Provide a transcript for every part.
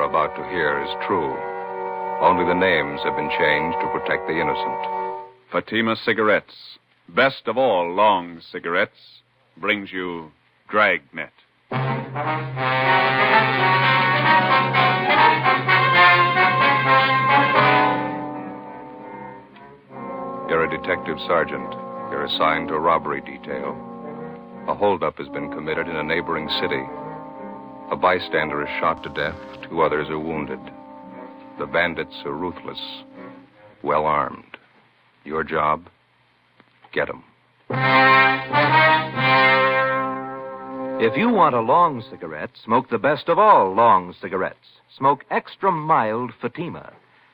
about to hear is true. Only the names have been changed to protect the innocent. Fatima Cigarettes, best of all long cigarettes, brings you Dragnet. You're a detective sergeant. You're assigned to a robbery detail. A holdup has been committed in a neighboring city. A bystander is shot to death. 2 others are wounded. The bandits are ruthless, well armed. Your job? Get them. If you want a long cigarette, smoke the best of all long cigarettes. Smoke extra mild Fatima.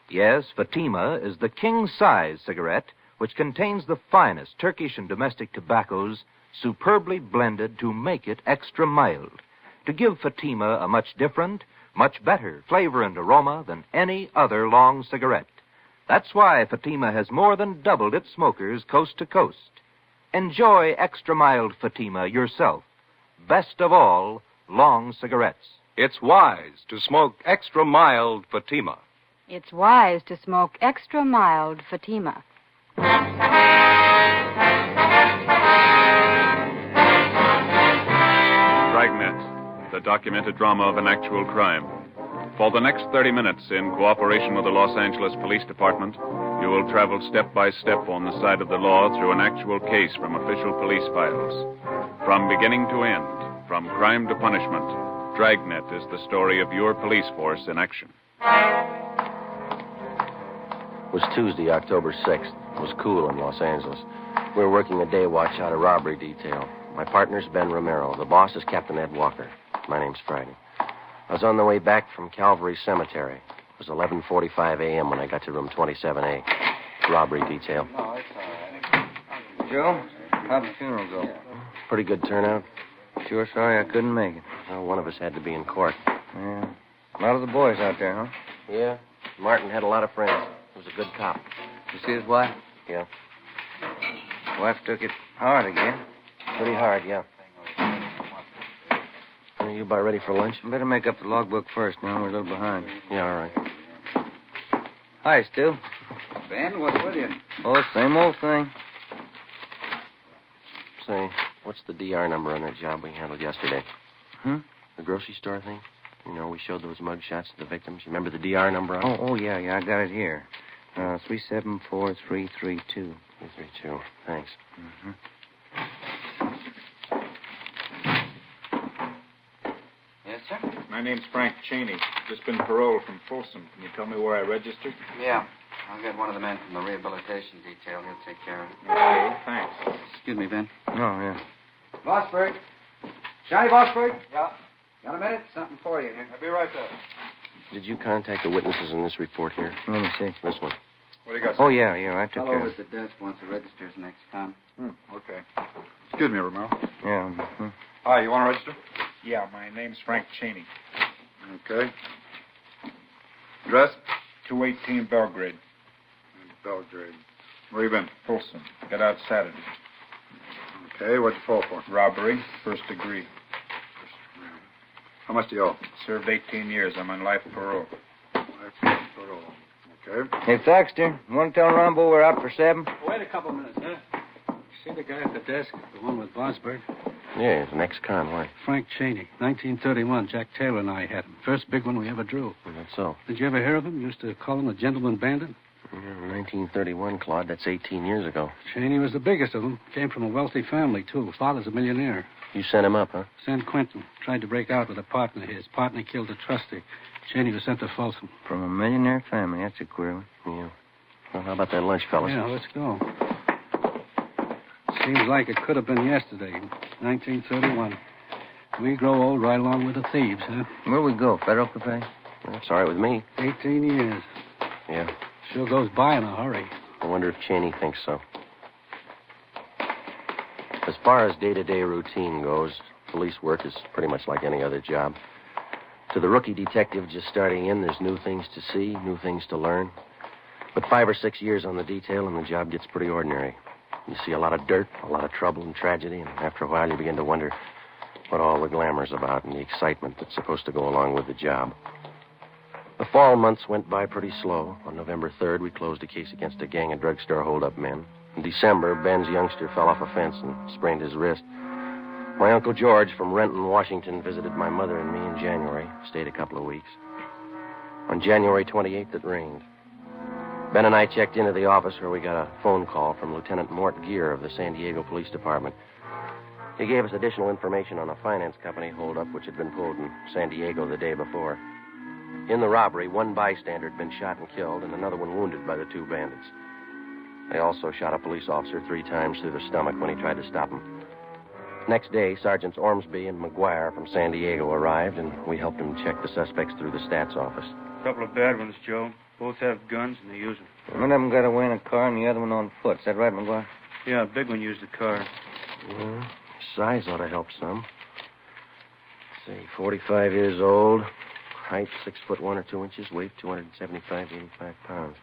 Yes, Fatima is the king-size cigarette which contains the finest Turkish and domestic tobaccos superbly blended to make it extra mild, to give Fatima a much different, much better flavor and aroma than any other long cigarette. That's why Fatima has more than doubled its smokers coast to coast. Enjoy extra mild Fatima yourself. Best of all, long cigarettes. It's wise to smoke extra mild Fatima. It's wise to smoke extra mild Fatima. Dragnet, the documented drama of an actual crime. For the next 30 minutes, in cooperation with the Los Angeles Police Department, you will travel step by step on the side of the law through an actual case from official police files. From beginning to end, from crime to punishment, Dragnet is the story of your police force in action. It was Tuesday, October 6th. It was cool in Los Angeles. We were working a day watch out of robbery detail. My partner's Ben Romero. The boss is Captain Ed Walker. My name's Friday. I was on the way back from Calvary Cemetery. It was 11:45 a.m. when I got to room 27A. Robbery detail. No, it's all right. Joe, how'd the funeral go? Pretty good turnout. Sure sorry I couldn't make it. Well, one of us had to be in court. Yeah. A lot of the boys out there, huh? Yeah. Martin had a lot of friends. He was a good cop. You see his wife? Yeah. Wife took it hard again. Pretty hard, yeah. Are you about ready for lunch? Better make up the logbook first, man. We're a little behind. Yeah, all right. Hi, Stu. Ben, what's with you? Oh, same old thing. Say, what's the DR number on that job we handled yesterday? Hmm? The grocery store thing? You know, we showed those mug shots to the victims. You remember the DR number on it? Oh, yeah, I got it here. 374332. 332. Thanks. Mm-hmm. Yes, sir? My name's Frank Cheney. Just been paroled from Folsom. Can you tell me where I registered? Yeah. I'll get one of the men from the rehabilitation detail. He'll take care of it. Okay, thanks. Excuse me, Ben. Oh, yeah. Bossberg. Johnny Bossberg? Yeah. Got a minute? Something for you here. I'll be right there. Did you contact the witnesses in this report here? Let me see. This one. What do you got? Oh, yeah, I took Fellow care of was it. at the desk once the registers next time. Okay. Excuse me, Romero. Yeah. Mm-hmm. Hi, you want to register? Yeah, my name's Frank Cheney. Okay. Address? 218 Belgrade. Belgrade. Where you been? Folsom. Got out Saturday. Okay, what'd you fall for? Robbery, first degree. How much do you owe? Served 18 years. I'm on life parole. Life parole. Okay. Hey, Thaxter, you want to tell Rambo we're out for 7? Wait a couple minutes, huh? See the guy at the desk, the one with Bosberg? Yeah, he's an ex-con. Why? Frank Cheney, 1931. Jack Taylor and I had him. First big one we ever drew. Well, that's so. Did you ever hear of him? Used to call him the gentleman bandit. 1931, Claude. That's 18 years ago. Cheney was the biggest of them. Came from a wealthy family, too. Father's a millionaire. You sent him up, huh? San Quentin. Tried to break out with a partner of his. Partner killed a trustee. Cheney was sent to Folsom. From a millionaire family. That's a queer one. Yeah. Well, how about that lunch, fellas? Yeah, let's go. Seems like it could have been yesterday, 1931. We grow old right along with the thieves, huh? Where we go? Federal Cafe? That's all right with me. 18 years. Yeah. Sure goes by in a hurry. I wonder if Cheney thinks so. As far as day-to-day routine goes, police work is pretty much like any other job. To the rookie detective just starting in, there's new things to see, new things to learn. But 5 or 6 years on the detail and the job gets pretty ordinary. You see a lot of dirt, a lot of trouble and tragedy, and after a while you begin to wonder what all the glamour's about and the excitement that's supposed to go along with the job. The fall months went by pretty slow. On November 3rd, we closed a case against a gang of drugstore hold-up men. In December, Ben's youngster fell off a fence and sprained his wrist. My Uncle George from Renton, Washington, visited my mother and me in January. Stayed a couple of weeks. On January 28th, it rained. Ben and I checked into the office where we got a phone call from Lieutenant Mort Gear of the San Diego Police Department. He gave us additional information on a finance company holdup which had been pulled in San Diego the day before. In the robbery, one bystander had been shot and killed and another one wounded by the two bandits. They also shot a police officer 3 times through the stomach when he tried to stop him. Next day, Sergeants Ormsby and McGuire from San Diego arrived, and we helped them check the suspects through the stats office. A couple of bad ones, Joe. Both have guns, and they use them. One of them got away in a car and the other one on foot. Is that right, McGuire? Yeah, a big one used the car. Yeah, size ought to help some. Say, 45 years old, height 6 foot 1 or 2 inches, weight 275 to 85 pounds.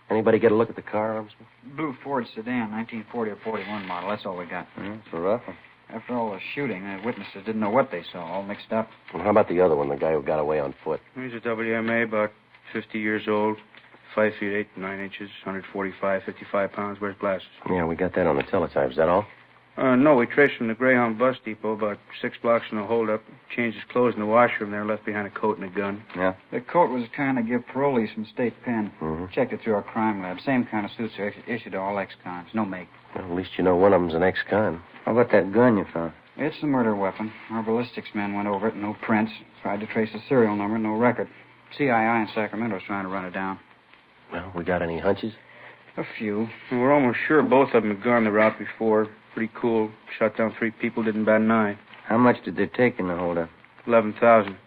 Anybody get a look at the car, Ormsby? Blue Ford sedan, 1940 or 41 model. That's all we got. It's a rough one. After all the shooting, the witnesses didn't know what they saw, all mixed up. Well, how about the other one, the guy who got away on foot? He's a WMA, about 50 years old, 5 feet 8 and 9 inches, 145, 55 pounds, wears glasses. Yeah, we got that on the teletype. Is that all? No, we traced from the Greyhound bus depot about 6 blocks from the holdup. Changed his clothes in the washroom there, left behind a coat and a gun. Yeah. The coat was kind of give parolees from State Pen. Mm-hmm. Checked it through our crime lab. Same kind of suits are issued to all ex-cons. No make. Well, at least you know one of them's an ex-con. How about that gun you found? It's the murder weapon. Our ballistics men went over it, no prints. Tried to trace the serial number, no record. CII in Sacramento's trying to run it down. Well, we got any hunches? A few. And we're almost sure both of them had gone the route before. Pretty cool. Shot down 3 people, didn't bat an eye. How much did they take in the holdup? 11,000.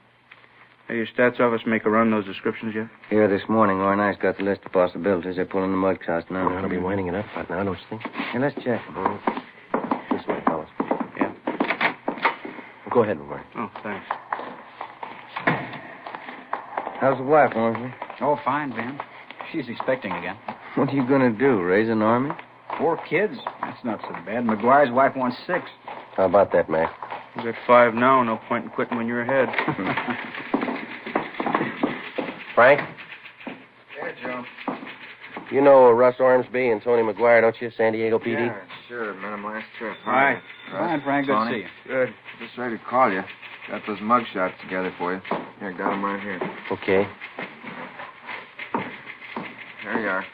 Hey, your stats office make a run those descriptions yet? Here this morning, Ornice got the list of possibilities. They're pulling the mud shots now. Well, they'll be winding it up right now, don't you think? Hey, let's check. This way, fellas. Yeah. Well, go ahead, McGuire. Oh, thanks. How's the wife, Ormsby? Oh, fine, Ben. She's expecting again. What are you going to do, raise an army? 4 kids? That's not so bad. McGuire's wife wants 6. How about that, Mac? You got 5 now, no point in quitting when you're ahead. Frank? Yeah, Joe. You know Russ Ormsby and Tony McGuire, don't you? San Diego PD? Yeah, sure. Met him last trip. Hi. Fine, Frank. Good to see you. Good. Just ready to call you. Got those mug shots together for you. Here, got them right here. Okay. There you are.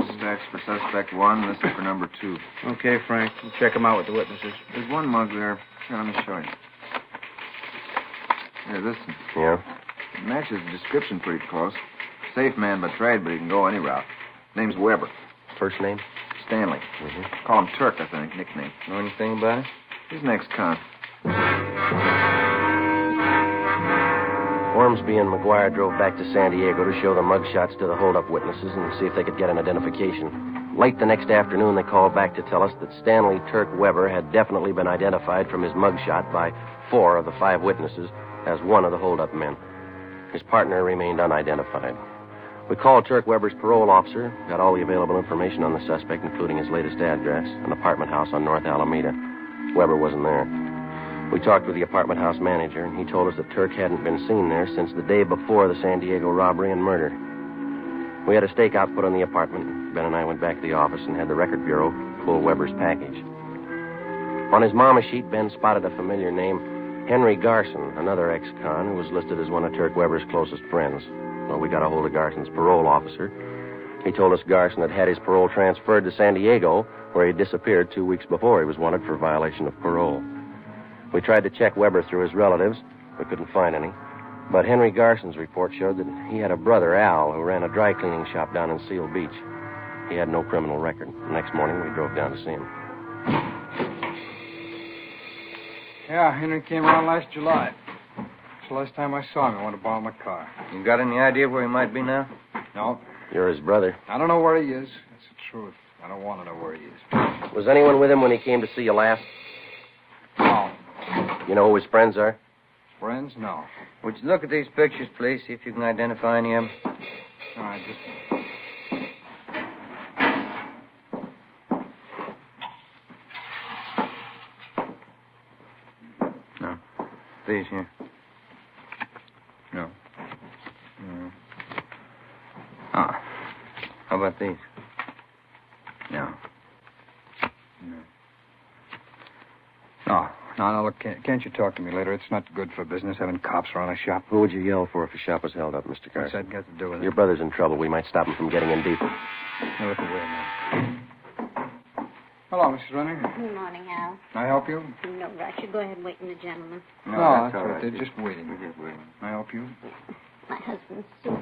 Suspects for suspect 1, this is for number 2. Okay, Frank. We'll check them out with the witnesses. There's one mug there. Here, let me show you. Here, this one. Yeah? It matches the description pretty close. Safe man by trade, but he can go any route. Name's Weber. First name? Stanley. Mm-hmm. Call him Turk, I think, nickname. Know anything about it? He's an ex-con. Ormsby and McGuire drove back to San Diego to show the mugshots to the holdup witnesses and see if they could get an identification. Late the next afternoon, they called back to tell us that Stanley Turk Weber had definitely been identified from his mugshot by 4 of the 5 witnesses as one of the holdup men. His partner remained unidentified. We called Turk Weber's parole officer, got all the available information on the suspect, including his latest address, an apartment house on North Alameda. Weber wasn't there. We talked with the apartment house manager, and he told us that Turk hadn't been seen there since the day before the San Diego robbery and murder. We had a stakeout put on the apartment. Ben and I went back to the office and had the record bureau pull Weber's package. On his mama sheet, Ben spotted a familiar name, Henry Garson, another ex-con who was listed as one of Turk Weber's closest friends. Well, we got a hold of Garson's parole officer. He told us Garson had had his parole transferred to San Diego, where he disappeared 2 weeks before he was wanted for violation of parole. We tried to check Weber through his relatives, but couldn't find any. But Henry Garson's report showed that he had a brother, Al, who ran a dry cleaning shop down in Seal Beach. He had no criminal record. The next morning, we drove down to see him. Yeah, Henry came around last July. It's the last time I saw him. I wanted to borrow my car. You got any idea where he might be now? No. You're his brother. I don't know where he is. That's the truth. I don't want to know where he is. Was anyone with him when he came to see you last? No. You know who his friends are? Friends? No. Would you look at these pictures, please, see if you can identify any of them? All right, just... No. These here. No. about these? No. No, look, can't you talk to me later? It's not good for business having cops around a shop. Who would you yell for if a shop was held up, Mr. What's Garson? that got to do with it? Your brother's in trouble. We might stop him from getting in deeper. Now, look away now. Hello, Mrs. Runner. Good morning, Al. Can I help you? No rush. You go ahead and wait in the gentleman. No, that's all right. They're just waiting. Can I help you? My husband's soup.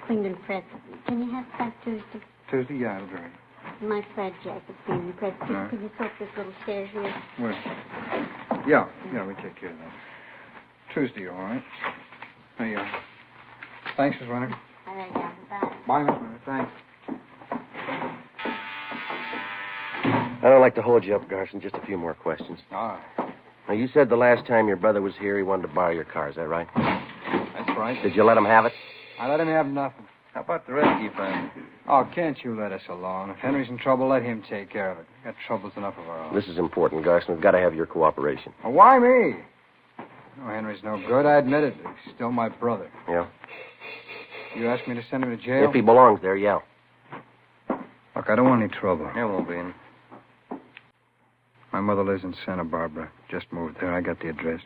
Cleaned and pressed. Can you have that Tuesday? Tuesday? Yeah, it'll be right. My plaid jacket cleaned and pressed. All right. Could you soak this little stairs here? Where? Yeah, we take care of that. Tuesday, all right. Hey, thanks, Mrs. Runner. All right, Al. Bye. Bye, Miss Runner. Thanks. I don't like to hold you up, Garson. Just a few more questions. All right. Now, you said the last time your brother was here, he wanted to borrow your car. Is that right? That's right. Did you let him have it? I let him have nothing. How about the rescue fund? Oh, can't you let us alone? If Henry's in trouble, let him take care of it. We've got troubles enough of our own. This is important, Garson. We've got to have your cooperation. Well, why me? No, Henry's no good. I admit it. He's still my brother. Yeah? You asked me to send him to jail? If he belongs there, yeah. Look, I don't want any trouble. There won't be any. My mother lives in Santa Barbara. Just moved there. I got the address.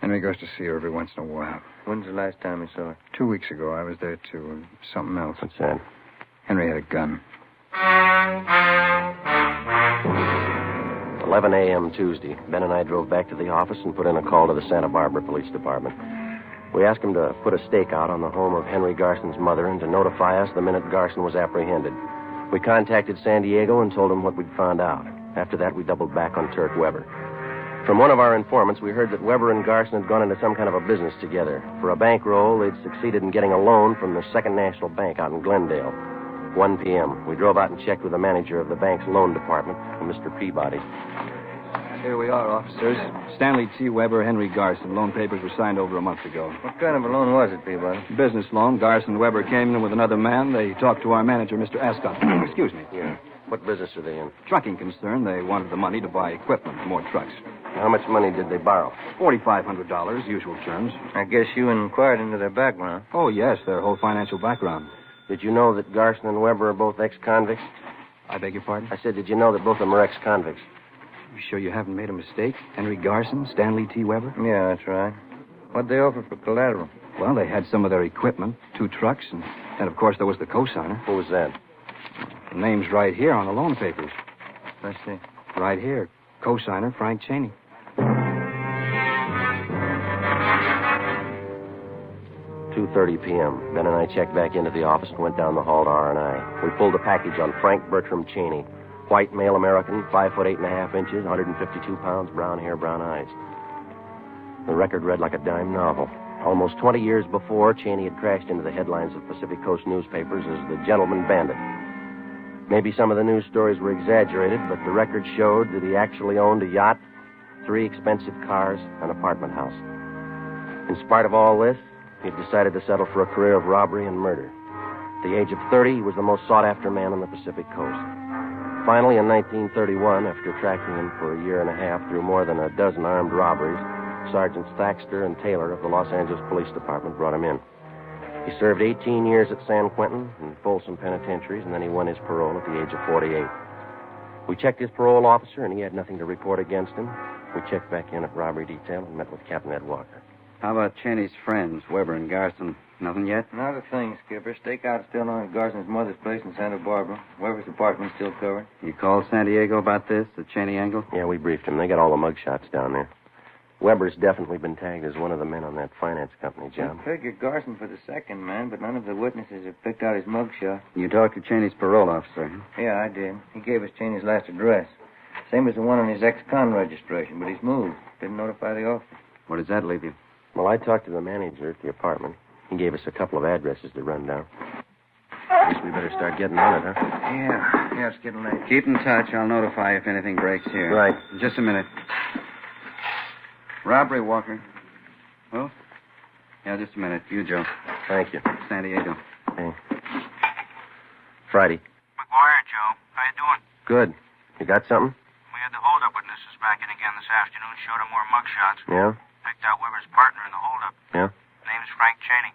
Henry goes to see her every once in a while. When's the last time you saw her? 2 weeks ago, I was there, too, and something else. What's that? Henry had a gun. 11 a.m. Tuesday. Ben and I drove back to the office and put in a call to the Santa Barbara Police Department. We asked them to put a stakeout on the home of Henry Garson's mother and to notify us the minute Garson was apprehended. We contacted San Diego and told them what we'd found out. After that, we doubled back on Turk Weber. From one of our informants, we heard that Weber and Garson had gone into some kind of a business together. For a bankroll, they'd succeeded in getting a loan from the Second National Bank out in Glendale. 1 p.m. We drove out and checked with the manager of the bank's loan department, Mr. Peabody. Here we are, officers. Stanley T. Weber, Henry Garson. Loan papers were signed over a month ago. What kind of a loan was it, Peabody? Business loan. Garson Weber came in with another man. They talked to our manager, Mr. Ascot. Excuse me. Yeah. What business are they in? Trucking concern. They wanted the money to buy equipment, more trucks. How much money did they borrow? $4,500, usual terms. I guess you inquired into their background. Oh, yes, their whole financial background. Did you know that Garson and Weber are both ex-convicts? I beg your pardon? I said, did you know that both of them are ex-convicts? You sure you haven't made a mistake? Henry Garson, Stanley T. Weber? Yeah, that's right. What'd they offer for collateral? Well, they had some of their equipment, 2 trucks, and of course there was the cosigner. Who was that? The name's right here on the loan papers. Let's see. Right here. Cosigner, Frank Cheney. 2:30 p.m. Ben and I checked back into the office and went down the hall to R&I. We pulled a package on Frank Bertram Cheney. White male American, 5 foot 8.5 inches, 152 pounds, brown hair, brown eyes. The record read like a dime novel. Almost 20 years before, Cheney had crashed into the headlines of Pacific Coast newspapers as the gentleman bandit. Maybe some of the news stories were exaggerated, but the record showed that he actually owned a yacht, 3 expensive cars, an apartment house. In spite of all this, he'd decided to settle for a career of robbery and murder. At the age of 30, he was the most sought-after man on the Pacific Coast. Finally, in 1931, after tracking him for a year and a half through more than a dozen armed robberies, Sergeants Thaxter and Taylor of the Los Angeles Police Department brought him in. He served 18 years at San Quentin in Folsom penitentiaries, and then he won his parole at the age of 48. We checked his parole officer, and he had nothing to report against him. We checked back in at robbery detail and met with Captain Ed Walker. How about Cheney's friends, Weber and Garson? Nothing yet? Not a thing, Skipper. Stakeout's still on at Garson's mother's place in Santa Barbara. Weber's apartment's still covered. You called San Diego about this, the Cheney angle? Yeah, we briefed him. They got all the mugshots down there. Weber's definitely been tagged as one of the men on that finance company job. We figured Garson for the second man, but none of the witnesses have picked out his mugshot. You talked to Cheney's parole officer, huh? Yeah, I did. He gave us Cheney's last address. Same as the one on his ex-con registration, but he's moved. Didn't notify the officer. Where does that leave you? Well, I talked to the manager at the apartment. He gave us a couple of addresses to run down. Guess we better start getting on it, huh? Yeah, it's getting late. Keep in touch. I'll notify if anything breaks here. Right. Just a minute. Robbery, Walker. Oh? Yeah, just a minute. You, Joe. Thank you. San Diego. Hey. Friday. McGuire, Joe. How you doing? Good. You got something? We had the holdup witnesses back in again this afternoon. Showed them more mugshots. Yeah? Picked out Weber's partner in the holdup. Yeah? Name's Frank Cheney.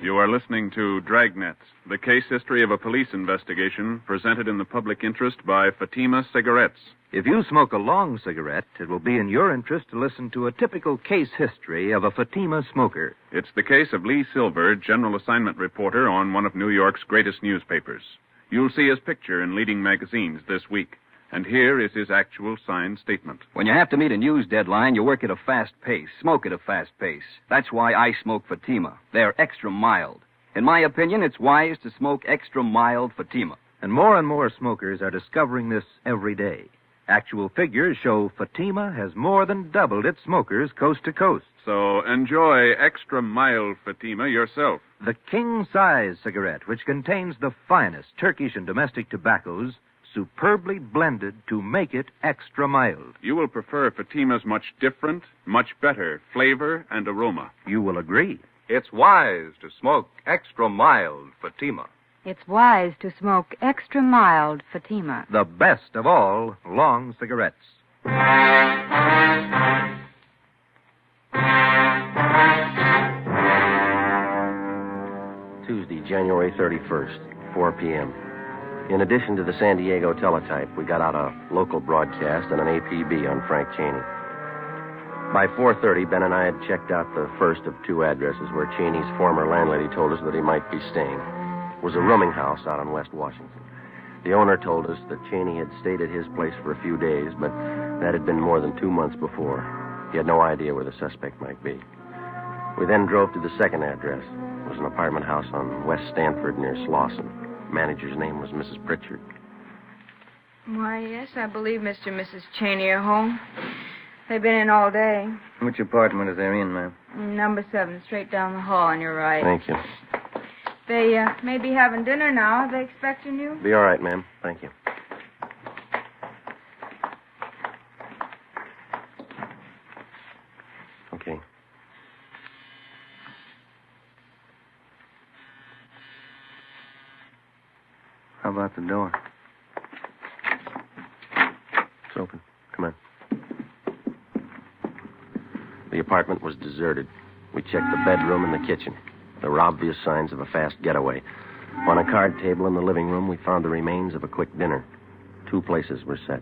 You are listening to Dragnet, the case history of a police investigation presented in the public interest by Fatima Cigarettes. If you smoke a long cigarette, it will be in your interest to listen to a typical case history of a Fatima smoker. It's the case of Lee Silver, general assignment reporter on one of New York's greatest newspapers. You'll see his picture in leading magazines this week. And here is his actual signed statement. When you have to meet a news deadline, you work at a fast pace, smoke at a fast pace. That's why I smoke Fatima. They're extra mild. In my opinion, it's wise to smoke extra mild Fatima. And more smokers are discovering this every day. Actual figures show Fatima has more than doubled its smokers coast to coast. So enjoy extra mild Fatima yourself. The king-size cigarette, which contains the finest Turkish and domestic tobaccos, superbly blended to make it extra mild. You will prefer Fatima's much different, much better flavor and aroma. You will agree. It's wise to smoke extra mild Fatima. It's wise to smoke extra mild Fatima. The best of all long cigarettes. Tuesday, January 31st, 4 p.m. In addition to the San Diego teletype, we got out a local broadcast and an APB on Frank Cheney. By 4:30, Ben and I had checked out the first of two addresses where Cheney's former landlady told us that he might be staying. It was a rooming house out on West Washington. The owner told us that Cheney had stayed at his place for a few days, but that had been more than 2 months before. He had no idea where the suspect might be. We then drove to the second address. It was an apartment house on West Stanford near Slauson. Manager's name was Mrs. Pritchard. Why, yes, I believe Mr. and Mrs. Cheney are home. They've been in all day. Which apartment are they in, ma'am? Number 7, straight down the hall on your right. Thank you. They may be having dinner now. Are they expecting you? Be all right, ma'am. Thank you. Okay. How about the door? It's open. Come on. The apartment was deserted. We checked the bedroom and the kitchen. There were obvious signs of a fast getaway. On a card table in the living room, we found the remains of a quick dinner. 2 places were set.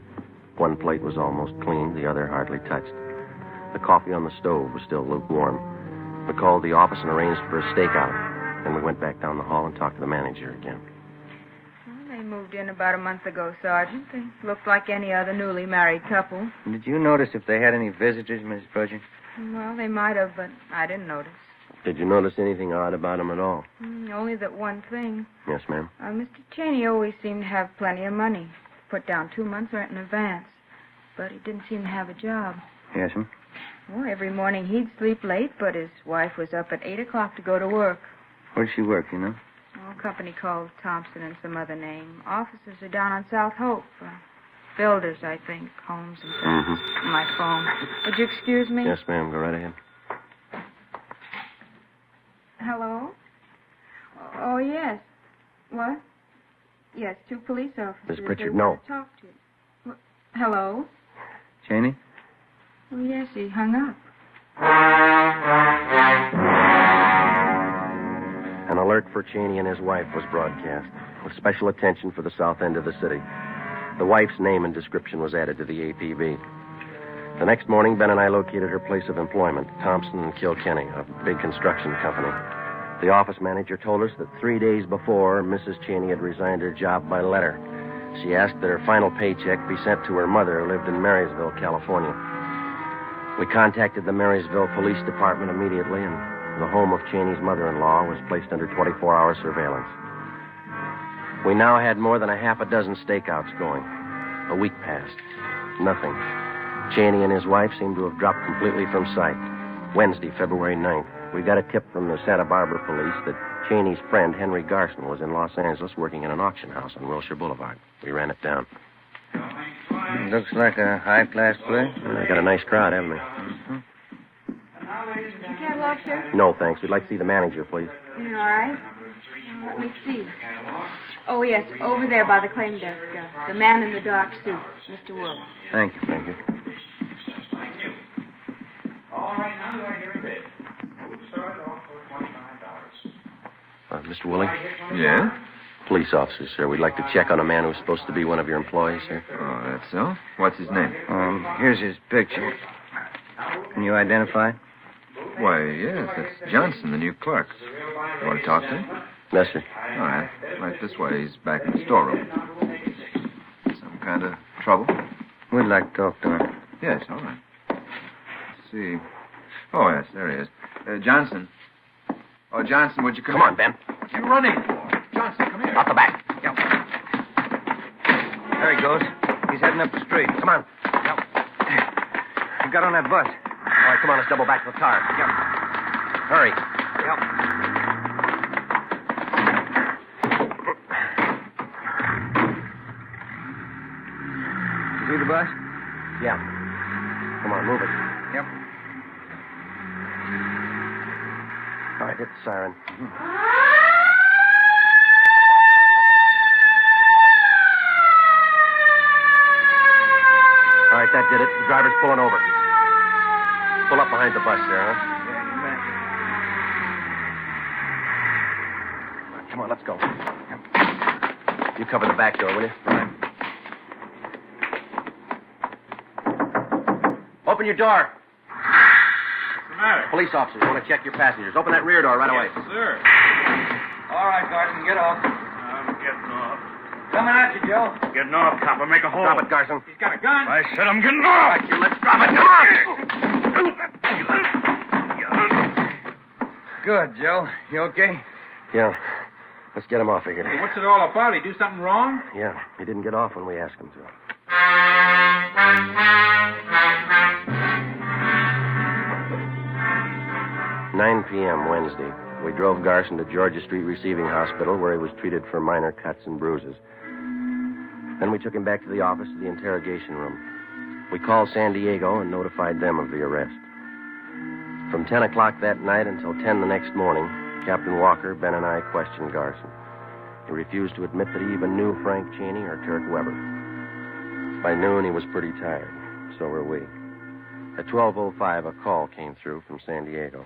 One plate was almost clean, the other hardly touched. The coffee on the stove was still lukewarm. We called the office and arranged for a stakeout. Then we went back down the hall and talked to the manager again. Well, they moved in about a month ago, Sergeant. They looked like any other newly married couple. Did you notice if they had any visitors, Mrs. Pritchard? Well, they might have, but I didn't notice. Did you notice anything odd about him at all? Only that one thing. Yes, ma'am. Mr. Cheney always seemed to have plenty of money. Put down 2 months' rent in advance. But he didn't seem to have a job. Yes, ma'am. Well, every morning he'd sleep late, but his wife was up at 8 o'clock to go to work. Where'd she work, you know? A company called Thompson and some other name. Offices are down on South Hope. Builders, I think. Homes and things. Mm-hmm. My phone. Would you excuse me? Yes, ma'am. Go right ahead. Hello? Oh, yes. What? Yes, 2 police officers. Miss Pritchard, They no. want to talk to you. Hello? Cheney? Oh, yes, he hung up. An alert for Cheney and his wife was broadcast, with special attention for the south end of the city. The wife's name and description was added to the APB. The next morning, Ben and I located her place of employment, Thompson and Kilkenny, a big construction company. The office manager told us that 3 days before, Mrs. Cheney had resigned her job by letter. She asked that her final paycheck be sent to her mother, who lived in Marysville, California. We contacted the Marysville Police Department immediately, and the home of Cheney's mother-in-law was placed under 24-hour surveillance. We now had more than a half a dozen stakeouts going. A week passed. Nothing. Cheney and his wife seemed to have dropped completely from sight. Wednesday, February 9th, we got a tip from the Santa Barbara police that Cheney's friend, Henry Garson, was in Los Angeles working in an auction house on Wilshire Boulevard. We ran it down. Looks like a high-class place. They got a nice crowd, haven't they? You can't lock here? No, thanks. We'd like to see the manager, please. You all right? Let me see. Oh, yes, over there by the claim desk. The man in the dark suit, Mr. Wolf. Thank you, thank you. All right, now do I hear a bid? We'll start off for $29. Mr. Willing? Yeah? Police officer, sir. We'd like to check on a man who's supposed to be one of your employees, sir. Oh, that's so? What's his name? Here's his picture. Can you identify? Why, yes, that's Johnson, the new clerk. You want to talk to him? Yes, sir. All right. Right this way. He's back in the storeroom. Some kind of trouble? We'd like to talk to him. Yes, all right. Let's see. Oh, yes, there he is. Johnson. Oh, Johnson, would you come Come on, Ben. What are you running for? Johnson, come here. Out the back. Yep. There he goes. He's heading up the street. Come on. Yep. He got on that bus. All right, come on, let's double back to the car. Yep. Hurry. Yep. You see the bus? Yeah. Come on, move it. Yep. All right, hit the siren. All right, that did it. The driver's pulling over. Pull up behind the bus there, huh? Yeah, you bet. Come on, let's go. You cover the back door, will you? Right. Open your door. What's the matter? Police officers want to check your passengers. Open that rear door right away. Yes, sir. All right, Garson, get off. I'm getting off. Coming at you, Joe. Getting off, copper. Make a hole. Drop it, Garson. He's got a gun. I said I'm getting off. Right, you let's drop it. Come on. Good, Joe. You okay? Yeah. Let's get him off of here. Hey, what's it all about? He do something wrong? Yeah, he didn't get off when we asked him to. 9 p.m. Wednesday. We drove Garson to Georgia Street Receiving Hospital, where he was treated for minor cuts and bruises. Then we took him back to the office of the interrogation room. We called San Diego and notified them of the arrest. From 10 o'clock that night until 10 the next morning, Captain Walker, Ben, and I questioned Garson. He refused to admit that he even knew Frank Cheney or Turk Weber. By noon, he was pretty tired. So were we. At 12:05, a call came through from San Diego.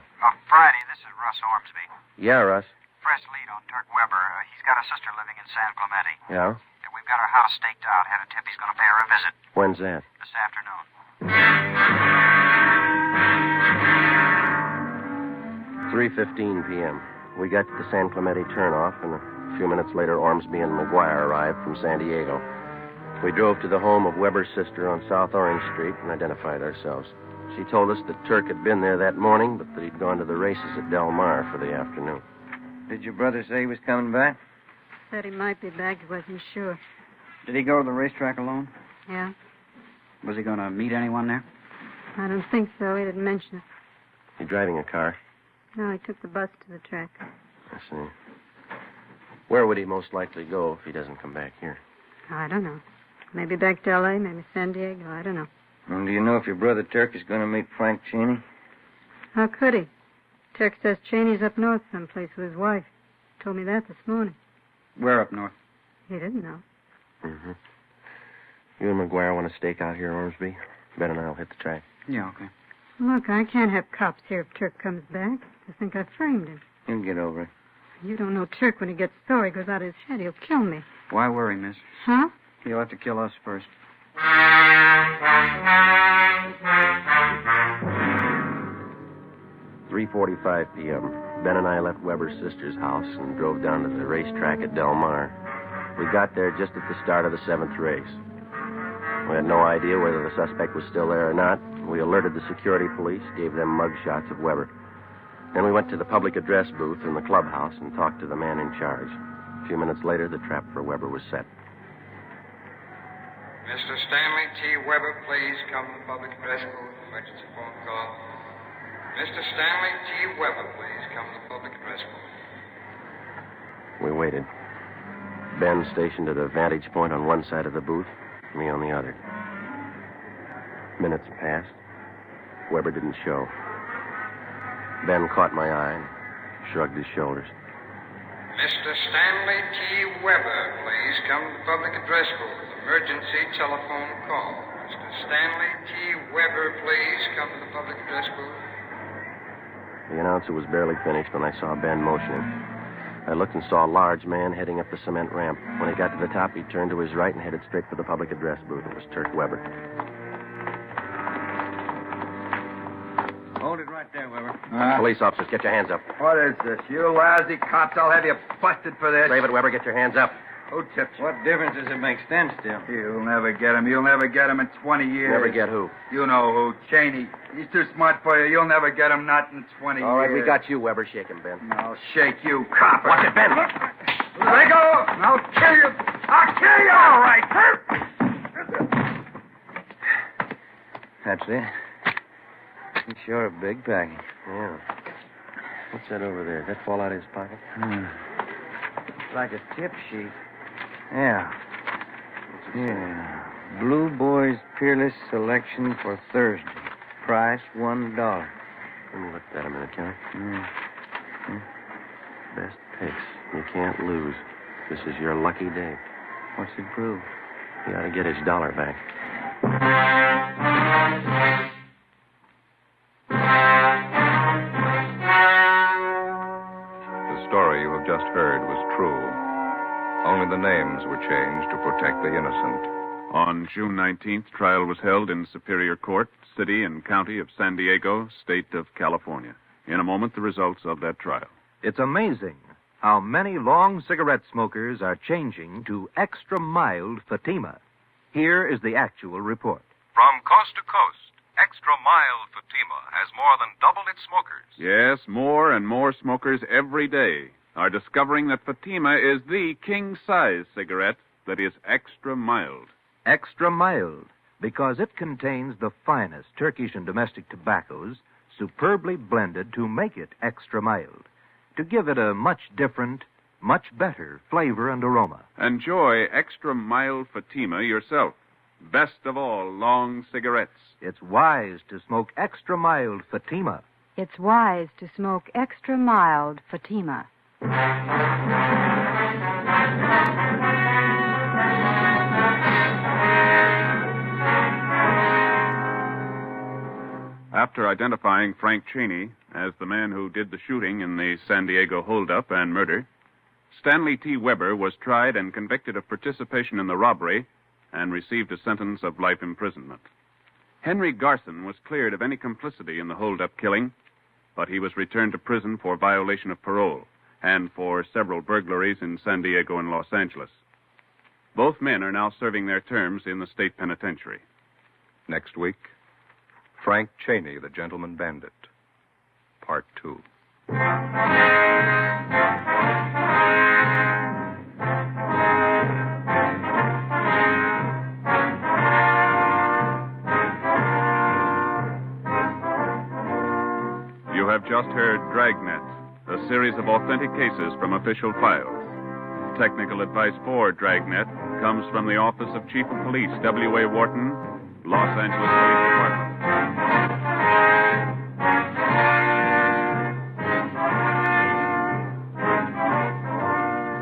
Friday, this is Russ Ormsby. Yeah, Russ. Fresh lead on Turk Weber. He's got a sister living in San Clemente. Yeah? We've got her house staked out. Had a tip he's going to pay her a visit. When's that? This afternoon. 3:15 p.m. We got to the San Clemente turnoff, and a few minutes later, Ormsby and McGuire arrived from San Diego. We drove to the home of Weber's sister on South Orange Street and identified ourselves. She told us that Turk had been there that morning, but that he'd gone to the races at Del Mar for the afternoon. Did your brother say he was coming back? Said he might be back. He wasn't sure. Did he go to the racetrack alone? Yeah? Was he going to meet anyone there? I don't think so. He didn't mention it. You driving a car? No, he took the bus to the track. I see. Where would he most likely go if he doesn't come back here? I don't know. Maybe back to L.A., maybe San Diego. I don't know. And do you know if your brother Turk is going to meet Frank Cheney? How could he? Turk says Cheney's up north someplace with his wife. Told me that this morning. Where up north? He didn't know. Mm-hmm. You and McGuire want to stake out here, Ormsby? Ben and I'll hit the track. Yeah, okay. Look, I can't have cops here if Turk comes back. They think I framed him. You'll get over it. You don't know Turk. When he gets sore, he goes out of his head. He'll kill me. Why worry, miss? Huh? He'll have to kill us first. 3:45 p.m. Ben and I left Weber's sister's house and drove down to the racetrack at Del Mar. We got there just at the start of the 7th race. We had no idea whether the suspect was still there or not. We alerted the security police, gave them mug shots of Weber. Then we went to the public address booth in the clubhouse and talked to the man in charge. A few minutes later, the trap for Weber was set. Mr. Stanley T. Weber, please come to the public address booth. Emergency phone call. Mr. Stanley T. Weber, please come to the public address booth. We waited. Ben stationed at a vantage point on one side of the booth, me on the other. Minutes passed. Weber didn't show. Ben caught my eye and shrugged his shoulders. Mr. Stanley T. Weber, please come to the public address booth. Emergency telephone call. Mr. Stanley T. Weber, please come to the public address booth. The announcer was barely finished when I saw Ben motioning. I looked and saw a large man heading up the cement ramp. When he got to the top, he turned to his right and headed straight for the public address booth. It was Turk Weber. Hold it right there, Weber. Police officers, get your hands up. What is this? You lousy cops, I'll have you busted for this. Save it, Weber. Get your hands up. Who tipped you? What difference does it make? Stand still. You'll never get him. You'll never get him in 20 years. Never get who? You know who. Cheney. He's too smart for you. You'll never get him, not in 20 years. All right, we got you, Weber. Shake him, Ben. I'll shake you, cop. Watch it, Ben. Let go. I'll kill you. I'll kill you. All right. That's it. He's sure a big package. Yeah. What's that over there? Did that fall out of his pocket? Like a tip sheet. Yeah. Yeah. Blue Boys Peerless Selection for Thursday. Price $1. Let me look at that a minute, can I? Best picks. You can't lose. This is your lucky day. What's it prove? He ought to get his $1 back. The story you have just heard was true. Only the names were changed to protect the innocent. On June 19th, trial was held in Superior Court, City and County of San Diego, State of California. In a moment, the results of that trial. It's amazing how many long cigarette smokers are changing to extra mild Fatima. Here is the actual report. From coast to coast, extra mild Fatima has more than doubled its smokers. Yes, more and more smokers every day are discovering that Fatima is the king-size cigarette that is extra mild. Extra mild, because it contains the finest Turkish and domestic tobaccos superbly blended to make it extra mild, to give it a much different, much better flavor and aroma. Enjoy extra mild Fatima yourself. Best of all, long cigarettes. It's wise to smoke extra mild Fatima. It's wise to smoke extra mild Fatima. After identifying Frank Cheney as the man who did the shooting in the San Diego holdup and murder, Stanley T. Weber was tried and convicted of participation in the robbery and received a sentence of life imprisonment. Henry Garson was cleared of any complicity in the holdup killing, but he was returned to prison for violation of parole and for several burglaries in San Diego and Los Angeles. Both men are now serving their terms in the state penitentiary. Next week, Frank Cheney, the Gentleman Bandit, Part 2. You have just heard Dragnet, a series of authentic cases from official files. Technical advice for Dragnet comes from the Office of Chief of Police W.A. Wharton, Los Angeles Police Department.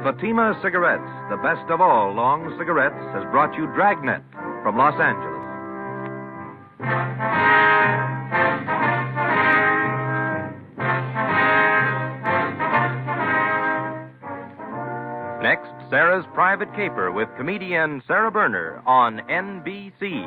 Fatima Cigarettes, the best of all long cigarettes, has brought you Dragnet from Los Angeles. Next, Sarah's Private Caper with comedian Sarah Berner on NBC.